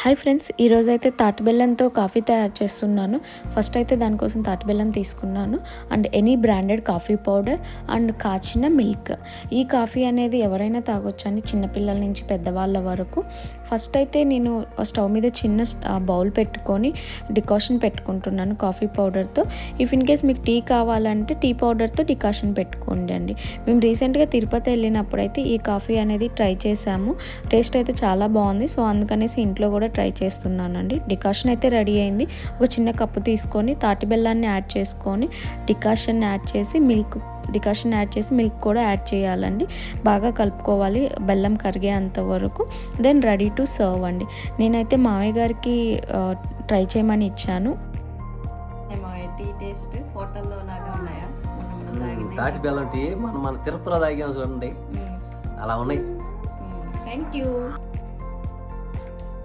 Hi friends, ఈరోజైతే తాటి బెల్లంతో కాఫీ తయారు చేస్తున్నాను. ఫస్ట్ అయితే దానికోసం తాటి బెల్లం తీసుకున్నాను and any branded coffee powder and కాచిన మిల్క్. ఈ కాఫీ అనేది ఎవరైనా తాగొచ్చండి, చిన్నపిల్లల నుంచి పెద్దవాళ్ళ వరకు. ఫస్ట్ అయితే నేను స్టవ్ మీద చిన్న బౌల్ పెట్టుకొని డికాషన్ పెట్టుకుంటున్నాను కాఫీ పౌడర్తో. ఇఫ్ ఇన్ కేస్ మీకు టీ కావాలంటే టీ పౌడర్తో డికాషన్ పెట్టుకోండి అండి. మేము రీసెంట్గా తిరుపతి వెళ్ళినప్పుడు అయితే ఈ కాఫీ అనేది ట్రై చేసాము. టేస్ట్ అయితే చాలా బాగుంది. సో అందుకనేసి ఇంట్లో కూడా ట్రై చేస్తున్నానండి. డికాషన్ అయితే రెడీ అయింది. ఒక చిన్న కప్పు తీసుకొని తాటి బెల్లాన్ని యాడ్ చేసుకొని డికాషన్ యాడ్ చేసి మిల్క్ కూడా యాడ్ చేయాలండి. బాగా కలుపుకోవాలి బెల్లం కరిగేంత వరకు. దెన్ రెడీ టు సర్వ్ అండి. నేనైతే మామయ్య గారికి ట్రై చేయమని ఇచ్చాను. టీ టేస్ట్ హోటల్లో లాగా ఉన్నాయా? తాటి బెల్లం టీ మన తిరుపతిలో తాగాం చూడండి, అలా ఉన్నాయి. Thank you.